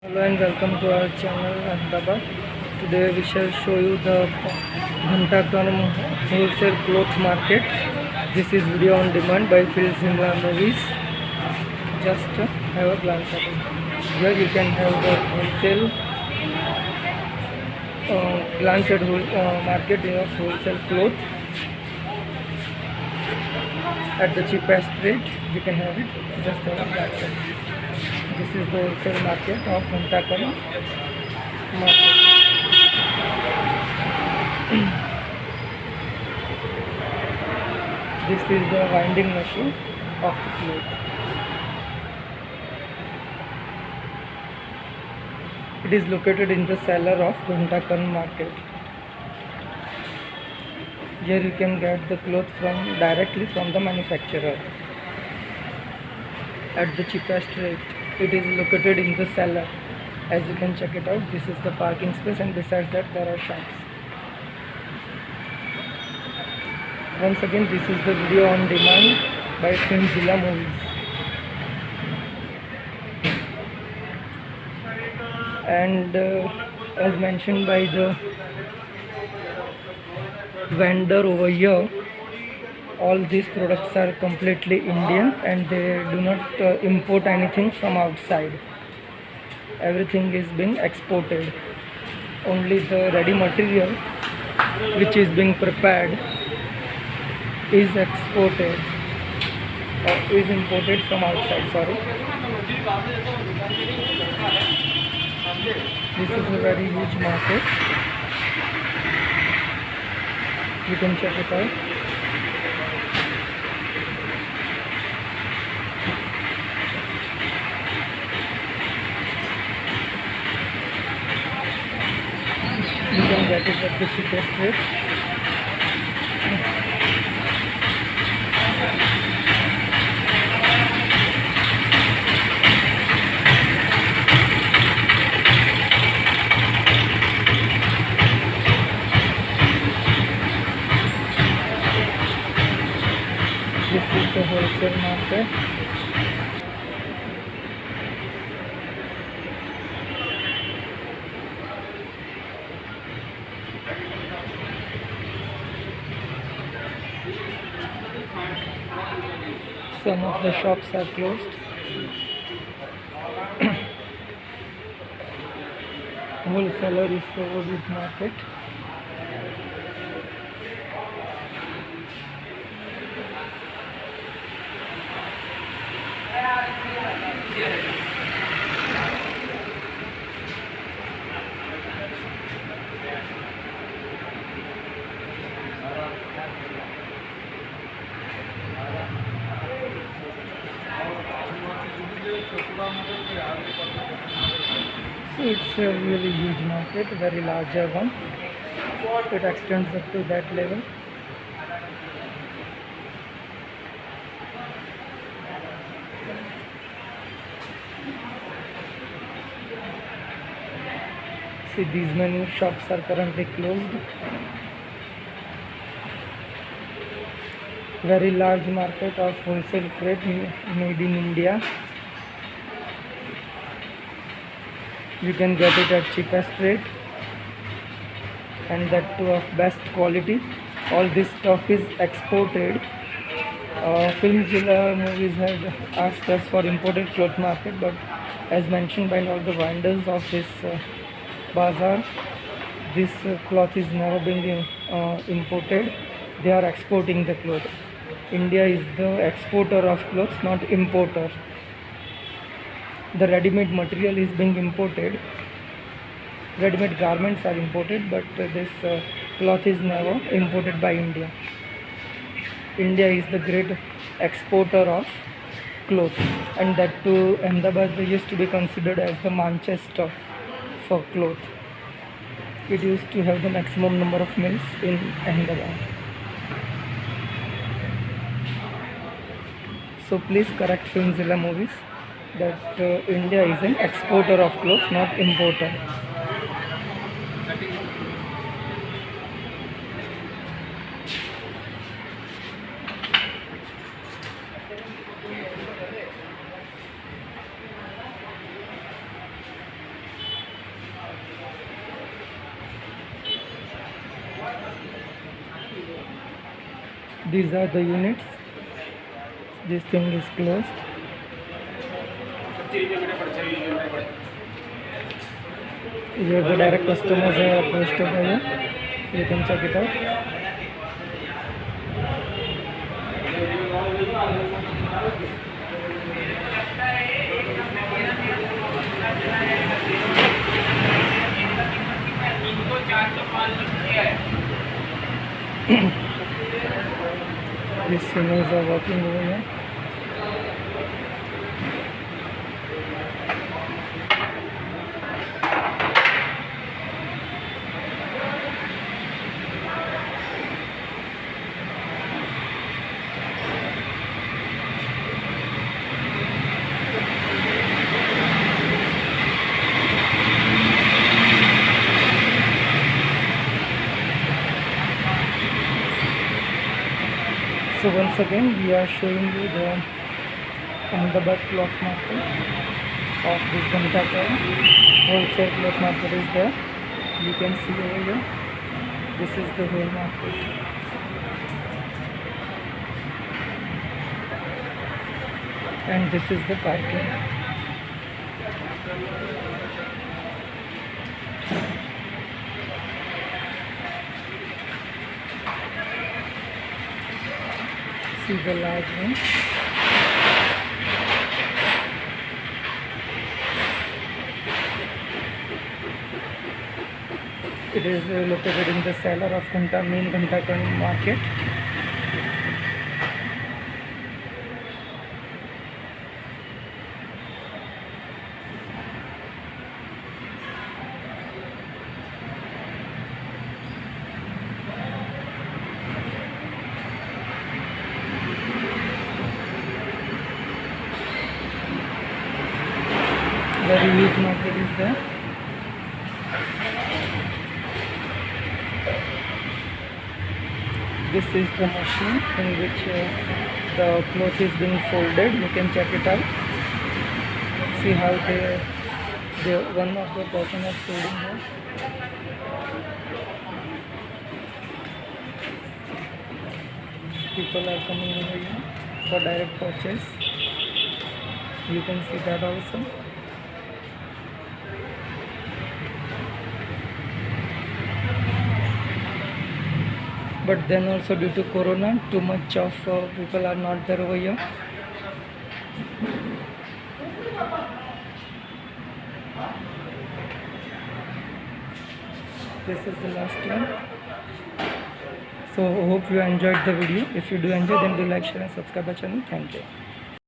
Hello and welcome to our channel Ahmedabad. Today we shall show you the Ghantakarna wholesale clothes market. This is video on demand by Filmyzilla movies. Just have a glance at it. Here you can have the wholesale glance at market of wholesale clothes at the cheapest rate. You can have it. Just have a glance at it. This is the wholesale market of Ghantakarna market. This is the winding machine of the cloth. It is located in the cellar of Ghantakarna market. Here you can get the cloth directly from the manufacturer at the cheapest rate. It is located in the cellar. As you can check it out, this is the parking space, and besides that there are shops. Once again, this is the video on demand by Filmyzilla movies. And as mentioned by the vendor over here, all these products are completely Indian and they do not import anything from outside. Everything is being exported. Only the ready material which is being prepared is exported or is imported from outside. Sorry. This is a very huge market. You can check it out. You can get it at the cheapest rate. This is the wholesale market. Some of the shops are closed. Wholesaler is over this market. So it's a really huge market, very larger one. It extends up to that level. See, these many shops are currently closed. Very large market of wholesale trade made in India. You can get it at cheapest rate and that too of best quality. All this stuff is exported. Filmyzilla movies had asked us for imported cloth market, but as mentioned by all the vendors of this bazaar, this cloth is never being imported. They are exporting the cloth. India is the exporter of clothes, not importer. The ready-made material is being imported. Ready-made garments are imported, but this cloth is never imported by India. India is the great exporter of clothes, and that too Ahmedabad used to be considered as the Manchester for cloth. It used to have the maximum number of mills in Ahmedabad. So please correct Filmyzilla movies that India is an exporter of clothes, not importer. These are the units. This thing is closed. Here the direct customers are posted over here. You can check it out. These signals are working over here. So once again we are showing you the Ahmedabad cloth market of this Ghantakarna. Wholesale cloth market is there. You can see over here. This is the whole market. And this is the parking. See the large one. It is located in the cellar of main Ghantakarna market. Very huge market is there. This is the machine in which the cloth is being folded. You can check it out. See how one of the person is folding here. People are coming over here for direct purchase. You can see that also. But then also due to Corona, too much of people are not there over here. This is the last one. So hope you enjoyed the video. If you do enjoy, then do like, share and subscribe our channel. Thank you.